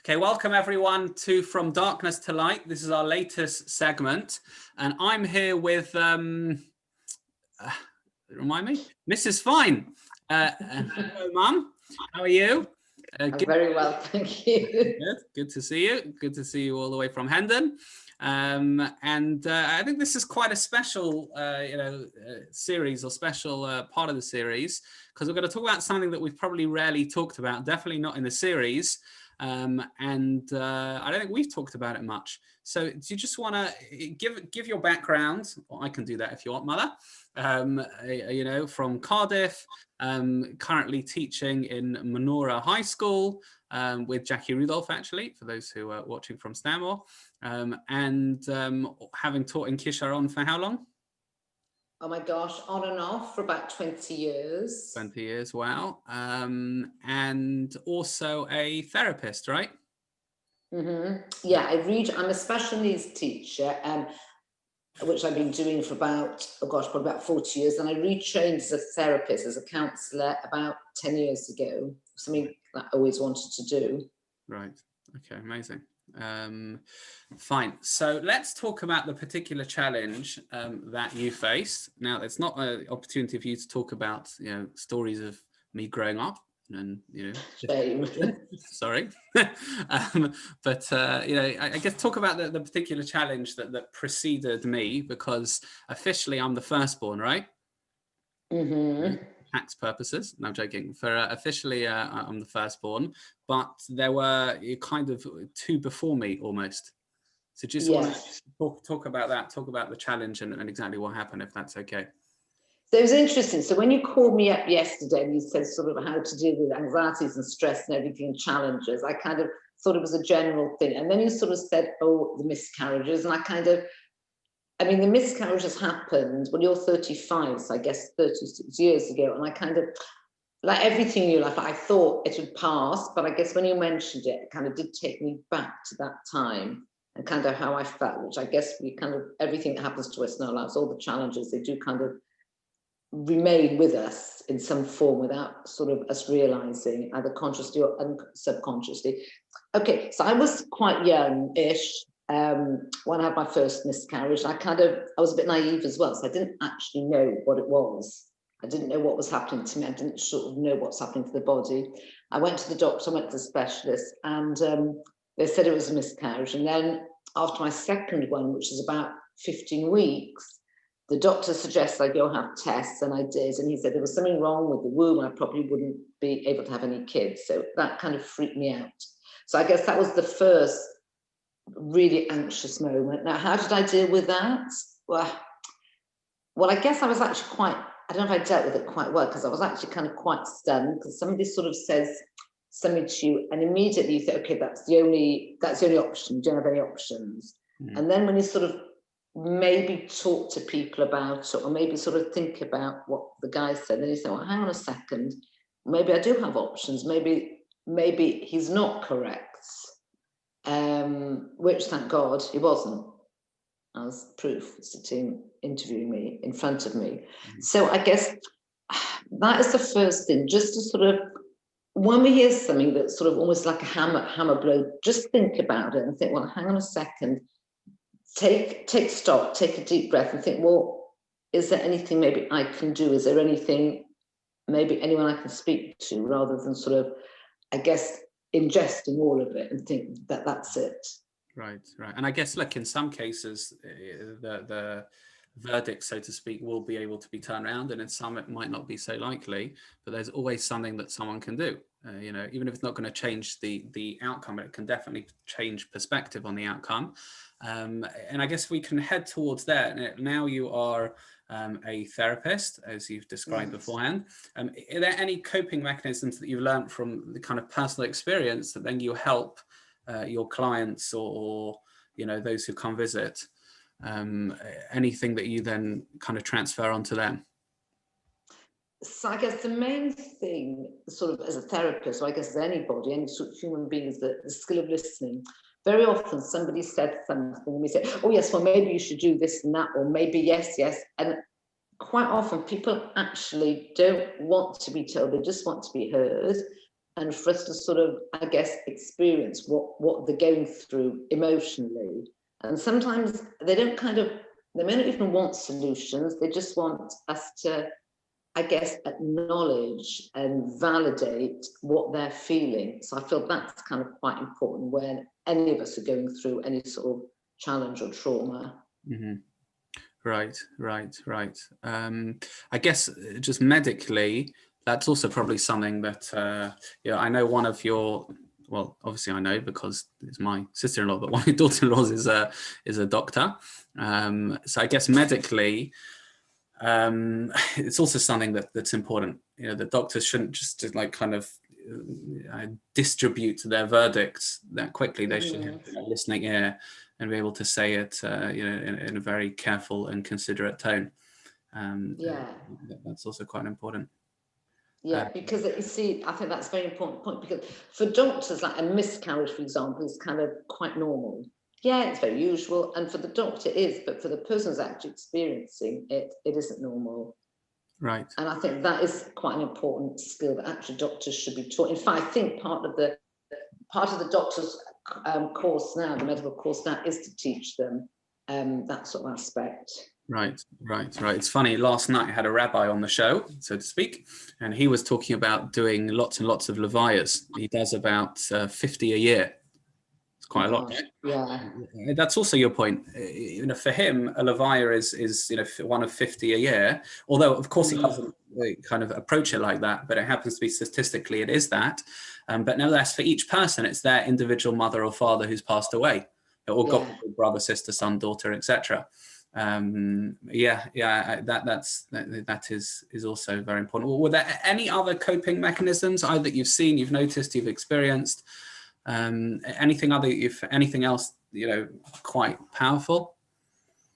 Okay, welcome everyone to From Darkness to Light. This is our latest segment, and I'm here with, remind me, Mrs. Fine. Hello, Mum. How are you? I'm very well, thank you. Good to see you. Good to see you all the way from Hendon. I think this is quite a special, series or special part of the series, because we're going to talk about something that we've probably rarely talked about, definitely not in the series. I don't think we've talked about it much. So do you just want to give your background? Well, I can do that if you want, Mother. From Cardiff, currently teaching in Menorah High School with Jackie Rudolph, actually, for those who are watching from Stanmore, having taught in Kisharon for how long? Oh my gosh, on and off for about 20 years. 20 years, wow. And also a therapist, right? Mm-hmm. Yeah, I'm a special needs teacher, which I've been doing for probably about 40 years. And I retrained as a therapist, as a counsellor about 10 years ago, something that I always wanted to do. Right, okay, amazing. Fine. So let's talk about the particular challenge that you faced. Now, it's not an opportunity for you to talk about, stories of me growing up and, Shame. Sorry. I guess talk about the particular challenge that preceded me, because officially I'm the firstborn, right? Mm-hmm. Tax purposes. No, I'm joking. For officially, I'm the firstborn, but there were kind of two before me almost. So just want to talk about that. Talk about the challenge and exactly what happened, if that's okay. So it was interesting. So when you called me up yesterday and you said sort of how to deal with anxieties and stress and everything, challenges, I kind of thought it was a general thing. And then you sort of said, oh, the miscarriages. And the miscarriages happened when you're 35, so I guess 36 years ago. And I kind of, like everything in your life, I thought it would pass, but I guess when you mentioned it, it kind of did take me back to that time and kind of how I felt, which I guess everything that happens to us in our lives, all the challenges, they do kind of remain with us in some form without sort of us realizing, either consciously or subconsciously. Okay, so I was quite young-ish when I had my first miscarriage. I was a bit naive as well, so I didn't actually know what it was. I didn't know what was happening to me. I didn't sort of know what's happening to the body. I went to the doctor, I went to the specialist, and they said it was a miscarriage. And then after my second one, which was about 15 weeks, the doctor suggested I go have tests, and I did. And he said there was something wrong with the womb. I probably wouldn't be able to have any kids. So that kind of freaked me out. So I guess that was the first really anxious moment. Now, how did I deal with that? Well, I guess I was actually I don't know if I dealt with it quite well, because I was actually kind of quite stunned, because somebody sort of says something to you and immediately you think, okay, that's the only option. You don't have any options. And then when you sort of maybe talk to people about it, or maybe sort of think about what the guy said, then you say, well, hang on a second, maybe I do have options. Maybe he's not correct. Which, thank God, he wasn't, as proof, sitting interviewing me in front of me. So I guess that is the first thing, just to sort of, when we hear something that's sort of almost like a hammer blow, just think about it and think, well, hang on a second, take stock, take a deep breath and think, well, is there anything maybe I can do? Is there anything, maybe anyone I can speak to, rather than sort of, I guess, ingesting all of it and think that that's it. Right. And I guess, look, in some cases, the verdict, so to speak, will be able to be turned around, and in some it might not be so likely, but there's always something that someone can do. Even if it's not going to change the outcome, it can definitely change perspective on the outcome. And I guess we can head towards that. Now you are a therapist, as you've described beforehand. Are there any coping mechanisms that you've learned from the kind of personal experience that then you help your clients or those who come visit? Anything that you then kind of transfer onto them? So I guess the main thing, sort of as a therapist, or I guess as anybody, any sort of human being, is the skill of listening. Very often somebody said something and we say, oh yes, well maybe you should do this and that, or maybe yes. And quite often people actually don't want to be told, they just want to be heard. and for us to sort of, I guess, experience what they're going through emotionally. And sometimes they may not even want solutions, they just want us to, I guess, acknowledge and validate what they're feeling. So I feel that's kind of quite important when any of us are going through any sort of challenge or trauma. Mm-hmm. Right. I guess just medically, that's also probably something that, I know one of your, well, obviously I know because it's my sister-in-law, but one of your daughter-in-laws is a doctor. So I guess medically, it's also something that's important. The doctors shouldn't just distribute their verdicts that quickly. They should have a listening ear and be able to say it, in a very careful and considerate tone. That's also quite important. Yeah, because you see, I think that's a very important point, because for doctors, like a miscarriage, for example, is kind of quite normal. Yeah, it's very usual, and for the doctor it is, but for the person who's actually experiencing it, it isn't normal. Right. And I think that is quite an important skill that actually doctors should be taught. In fact, I think part of the doctor's course now, the medical course now, is to teach them that sort of aspect. Right. It's funny, last night I had a rabbi on the show, so to speak, and he was talking about doing lots and lots of levayas. He does about 50 a year. It's quite a lot, right? Yeah. That's also your point. For him, a levaya is one of 50 a year, although of course he doesn't kind of approach it like that, but it happens to be statistically it is that. But nevertheless, for each person, it's their individual mother or father who's passed away, or got a brother, sister, son, daughter, etc. That is also very important. Were there any other coping mechanisms either that you've seen, you've noticed, you've experienced? Anything else quite powerful?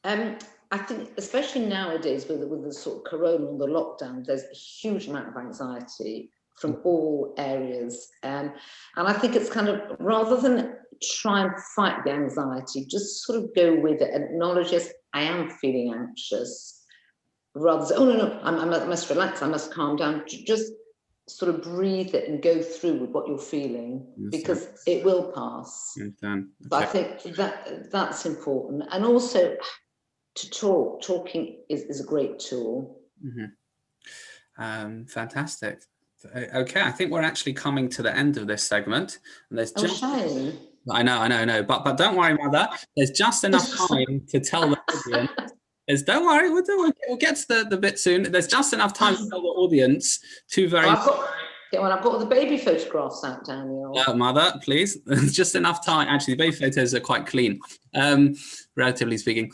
I think especially nowadays with the sort of corona and the lockdown, there's a huge amount of anxiety from all areas, and I think it's kind of, rather than try and fight the anxiety, just sort of go with it and acknowledge, yes, I am feeling anxious, rather than, oh no, I must relax, I must calm down. Just sort of breathe it and go through with what you're feeling, because it will pass. Okay. So I think that's important, and also to talking is a great tool. Fantastic. Okay, I think we're actually coming to the end of this segment, and there's just shame. I know, but don't worry, Mother. There's just enough time to tell the audience. Don't worry, we'll get to the bit soon. There's just enough time to tell the audience two very. I've got all the baby photographs out, Daniel. Mother, please. There's just enough time. Actually, the baby photos are quite clean, relatively speaking.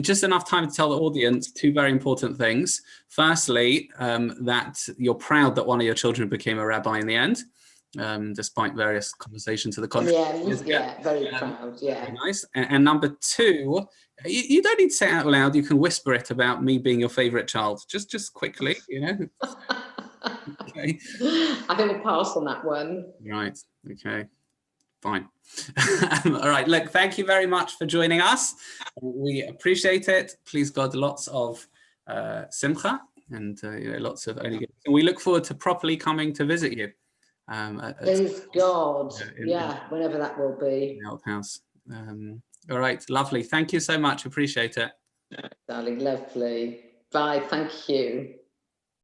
Just enough time to tell the audience two very important things. Firstly, that you're proud that one of your children became a rabbi in the end, despite various conversations to the contrary. Yeah, very proud. Yeah. Very nice. And number two, you don't need to say it out loud. You can whisper it about me being your favorite child. Just quickly, Okay. I think we'll pass on that one. Right. Okay. Fine. All right. Look, thank you very much for joining us. We appreciate it. Please God, lots of simcha and lots of only good. And we look forward to properly coming to visit you. Please God. Whenever that will be. In the old house. All right. Lovely. Thank you so much. Appreciate it. Darling, lovely. Bye. Thank you.